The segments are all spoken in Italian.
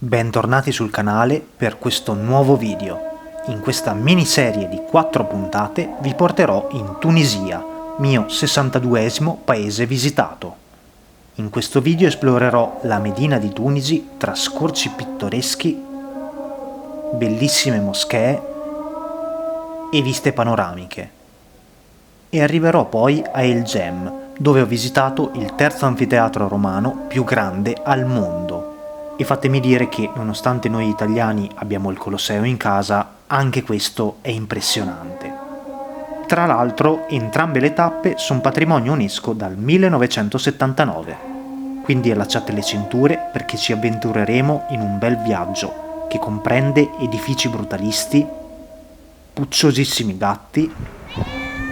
Bentornati sul canale per questo nuovo video. In questa miniserie di 4 puntate vi porterò in Tunisia, mio 62esimo paese visitato. In questo video esplorerò la Medina di Tunisi tra scorci pittoreschi, bellissime moschee e viste panoramiche. E arriverò poi a El Gem, dove ho visitato il terzo anfiteatro romano più grande al mondo. E fatemi dire che, nonostante noi italiani abbiamo il Colosseo in casa, anche questo è impressionante. Tra l'altro, entrambe le tappe sono patrimonio UNESCO dal 1979, quindi allacciate le cinture perché ci avventureremo in un bel viaggio che comprende edifici brutalisti, pucciosissimi gatti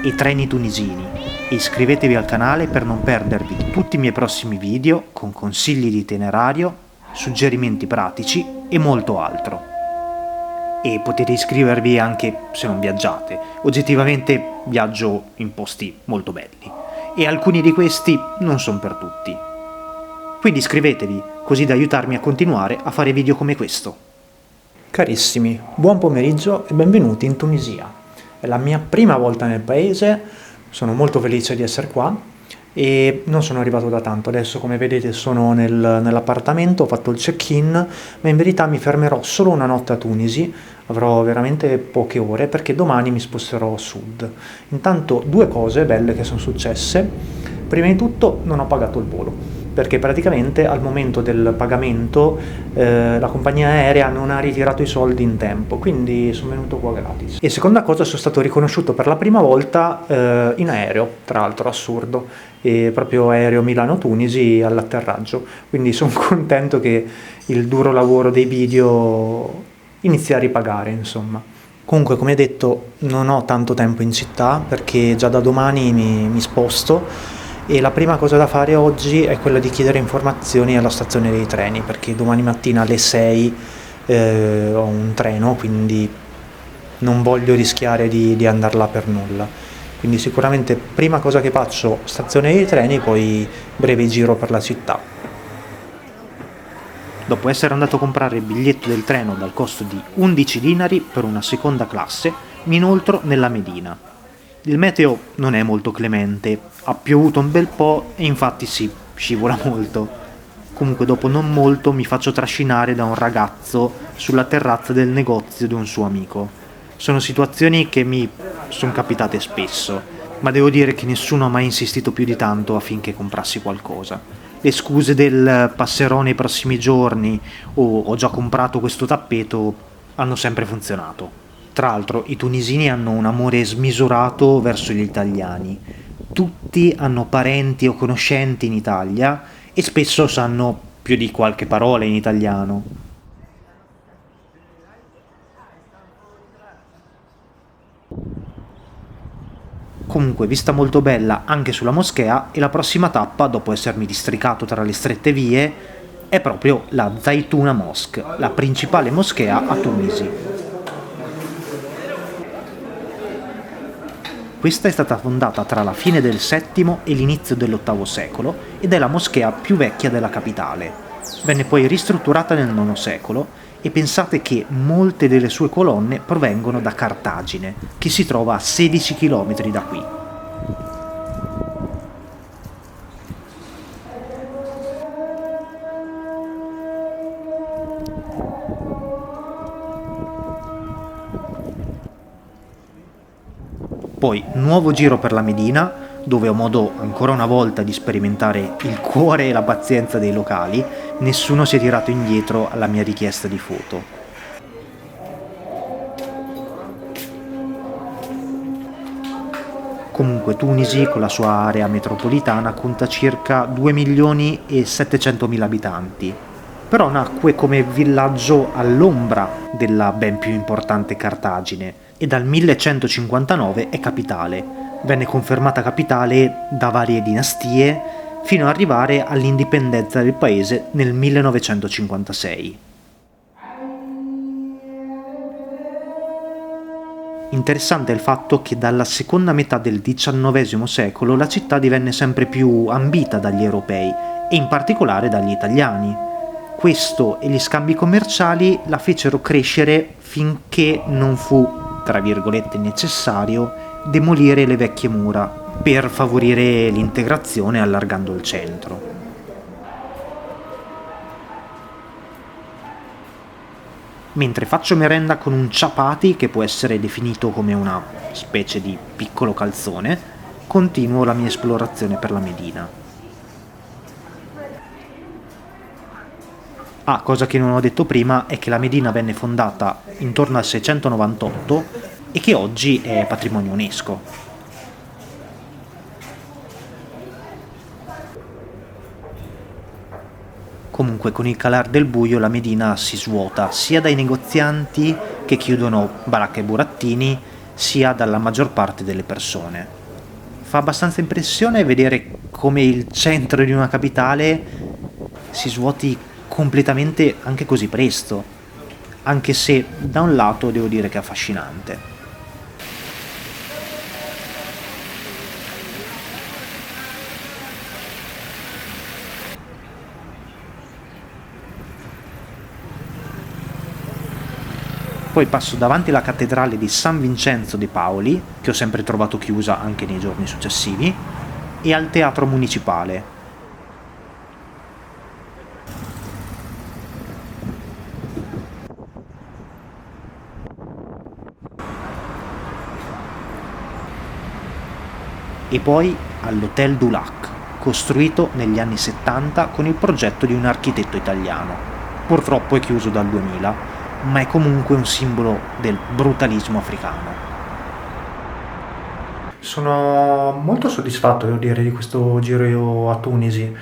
e treni tunisini. E iscrivetevi al canale per non perdervi tutti i miei prossimi video con consigli di itinerario, suggerimenti pratici e molto altro. E potete iscrivervi anche se non viaggiate. Oggettivamente viaggio in posti molto belli e alcuni di questi non sono per tutti. Quindi iscrivetevi così da aiutarmi a continuare a fare video come questo. Carissimi, buon pomeriggio e benvenuti in Tunisia. È la mia prima volta nel paese, sono molto felice di essere qua e non sono arrivato da tanto. Adesso, come vedete, sono nell'appartamento, ho fatto il check-in, ma in verità mi fermerò solo una notte a Tunisi, avrò veramente poche ore perché domani mi sposterò a sud. Intanto, due cose belle che sono successe. Prima di tutto non ho pagato il volo, perché praticamente al momento del pagamento la compagnia aerea non ha ritirato i soldi in tempo, quindi sono venuto qua gratis. E seconda cosa, sono stato riconosciuto per la prima volta in aereo, tra l'altro assurdo, e proprio aereo Milano-Tunisi all'atterraggio, quindi sono contento che il duro lavoro dei video inizi a ripagare, insomma. Comunque, come detto, non ho tanto tempo in città perché già da domani mi sposto. E la prima cosa da fare oggi è quella di chiedere informazioni alla stazione dei treni, perché domani mattina alle 6 ho un treno, quindi non voglio rischiare di andare là per nulla. Quindi sicuramente prima cosa che faccio, stazione dei treni, poi breve giro per la città. Dopo essere andato a comprare il biglietto del treno dal costo di 11 dinari per una seconda classe, mi inoltro nella Medina. Il meteo non è molto clemente, ha piovuto un bel po' e infatti sì, scivola molto. Comunque dopo non molto mi faccio trascinare da un ragazzo sulla terrazza del negozio di un suo amico. Sono situazioni che mi sono capitate spesso, ma devo dire che nessuno ha mai insistito più di tanto affinché comprassi qualcosa. Le scuse del passerò nei prossimi giorni o ho già comprato questo tappeto hanno sempre funzionato. Tra l'altro i tunisini hanno un amore smisurato verso gli italiani. Tutti hanno parenti o conoscenti in Italia e spesso sanno più di qualche parola in italiano. Comunque, vista molto bella anche sulla moschea, e la prossima tappa, dopo essermi districato tra le strette vie, è proprio la Zaytuna Mosque, la principale moschea a Tunisi. Questa è stata fondata tra la fine del VII e l'inizio dell'VIII secolo ed è la moschea più vecchia della capitale. Venne poi ristrutturata nel IX secolo e pensate che molte delle sue colonne provengono da Cartagine, che si trova a 16 km da qui. Poi, nuovo giro per la Medina, dove ho modo ancora una volta di sperimentare il cuore e la pazienza dei locali. Nessuno si è tirato indietro alla mia richiesta di foto. Comunque Tunisi, con la sua area metropolitana, conta circa 2.700.000 abitanti, però nacque come villaggio all'ombra della ben più importante Cartagine e dal 1159 è capitale. Venne confermata capitale da varie dinastie fino ad arrivare all'indipendenza del paese nel 1956. Interessante è il fatto che dalla seconda metà del XIX secolo la città divenne sempre più ambita dagli europei e in particolare dagli italiani. Questo e gli scambi commerciali la fecero crescere finché non fu, tra virgolette, necessario demolire le vecchie mura per favorire l'integrazione allargando il centro. Mentre faccio merenda con un chapati, che può essere definito come una specie di piccolo calzone, continuo la mia esplorazione per la Medina. Ah, cosa che non ho detto prima è che la Medina venne fondata intorno al 698 e che oggi è patrimonio UNESCO. Comunque con il calar del buio la Medina si svuota sia dai negozianti che chiudono baracche e burattini, sia dalla maggior parte delle persone. Fa abbastanza impressione vedere come il centro di una capitale si svuoti completamente anche così presto, anche se da un lato devo dire che è affascinante. Poi passo davanti alla cattedrale di San Vincenzo de Paoli, che ho sempre trovato chiusa anche nei giorni successivi, e al teatro municipale. E poi all'Hotel du Lac, costruito negli anni 70 con il progetto di un architetto italiano. Purtroppo è chiuso dal 2000, ma è comunque un simbolo del brutalismo africano. Sono molto soddisfatto, devo dire, di questo giro a Tunisi.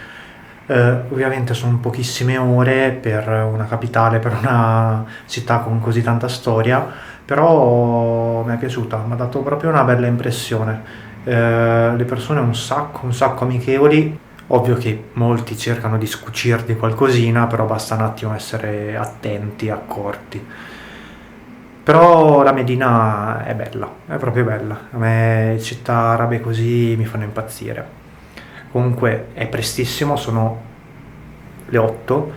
Ovviamente sono pochissime ore per una capitale, per una città con così tanta storia, però mi è piaciuta, mi ha dato proprio una bella impressione. Le persone un sacco amichevoli. Ovvio che molti cercano di scucirti qualcosina, però basta un attimo essere attenti, accorti. Però la Medina è bella, è proprio bella. A me città arabe così mi fanno impazzire. Comunque è prestissimo, sono le 8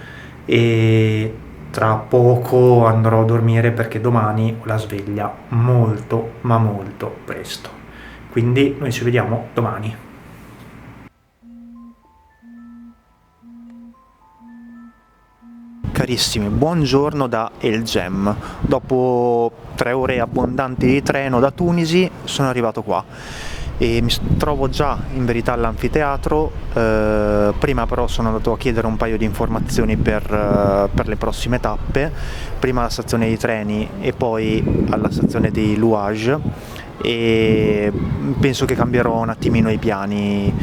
e tra poco andrò a dormire perché domani ho la sveglia molto ma molto presto. Quindi noi ci vediamo domani. Carissimi, buongiorno da El Gem. Dopo 3 ore abbondanti di treno da Tunisi sono arrivato qua e mi trovo già in verità all'anfiteatro. Prima però sono andato a chiedere un paio di informazioni per le prossime tappe, prima alla stazione dei treni e poi alla stazione di Louage, e penso che cambierò un attimino i piani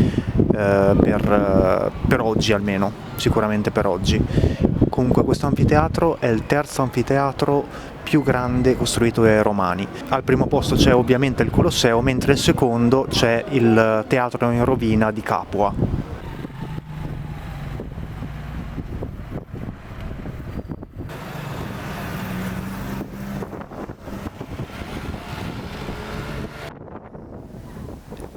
per oggi, almeno sicuramente per oggi. Comunque questo anfiteatro è il terzo anfiteatro più grande costruito dai Romani. Al primo posto c'è ovviamente il Colosseo, mentre al secondo c'è il teatro in rovina di Capua.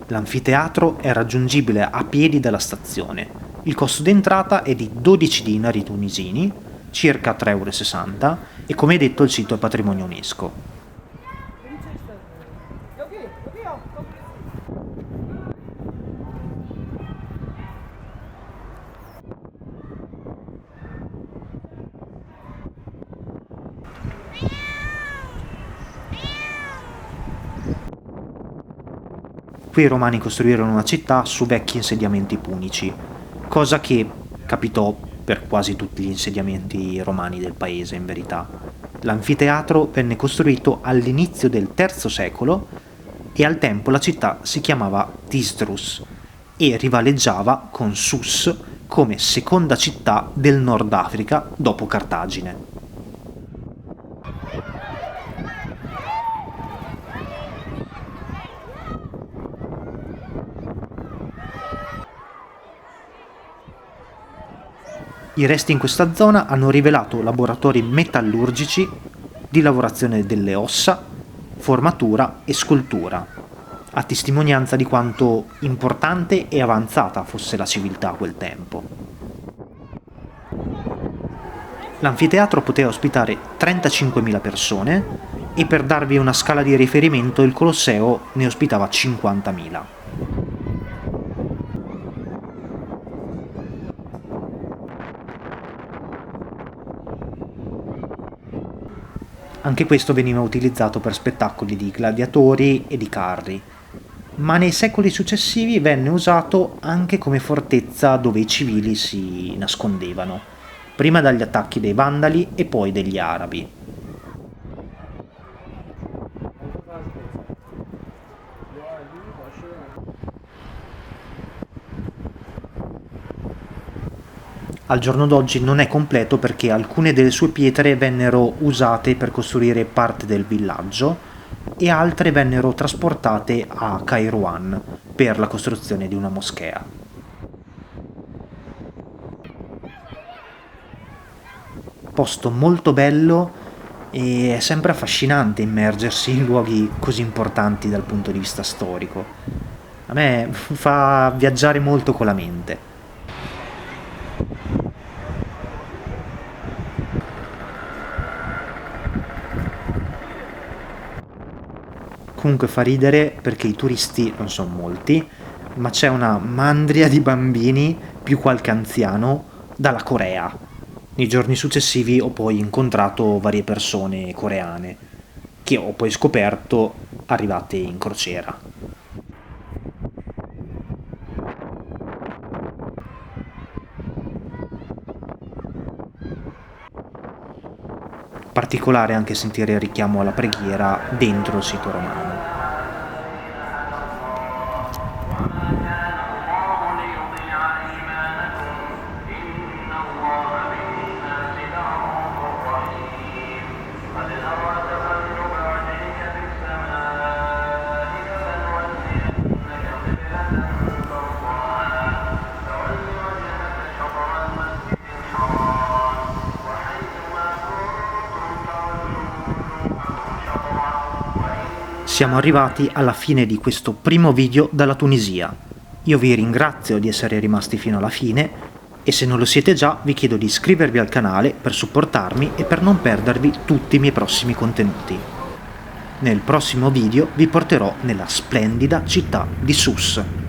L'anfiteatro è raggiungibile a piedi dalla stazione. Il costo d'entrata è di 12 dinari tunisini, circa 3,60 € e come detto il sito è patrimonio UNESCO. Qui i Romani costruirono una città su vecchi insediamenti punici, cosa che capitò per quasi tutti gli insediamenti romani del paese in verità. L'anfiteatro venne costruito all'inizio del III secolo e al tempo la città si chiamava Tisdrus e rivaleggiava con Sus come seconda città del Nord Africa dopo Cartagine. I resti in questa zona hanno rivelato laboratori metallurgici di lavorazione delle ossa, formatura e scultura, a testimonianza di quanto importante e avanzata fosse la civiltà a quel tempo. L'anfiteatro poteva ospitare 35.000 persone e per darvi una scala di riferimento il Colosseo ne ospitava 50.000. Anche questo veniva utilizzato per spettacoli di gladiatori e di carri, ma nei secoli successivi venne usato anche come fortezza dove i civili si nascondevano, prima dagli attacchi dei Vandali e poi degli Arabi. Al giorno d'oggi non è completo perché alcune delle sue pietre vennero usate per costruire parte del villaggio e altre vennero trasportate a Kairouan per la costruzione di una moschea. Posto molto bello e è sempre affascinante immergersi in luoghi così importanti dal punto di vista storico. A me fa viaggiare molto con la mente. Comunque fa ridere perché i turisti non sono molti, ma c'è una mandria di bambini più qualche anziano dalla Corea. Nei giorni successivi ho poi incontrato varie persone coreane, che ho poi scoperto arrivate in crociera. Particolare anche sentire il richiamo alla preghiera dentro il sito romano. Siamo arrivati alla fine di questo primo video dalla Tunisia. Io vi ringrazio di essere rimasti fino alla fine e se non lo siete già vi chiedo di iscrivervi al canale per supportarmi e per non perdervi tutti i miei prossimi contenuti. Nel prossimo video vi porterò nella splendida città di Sousse.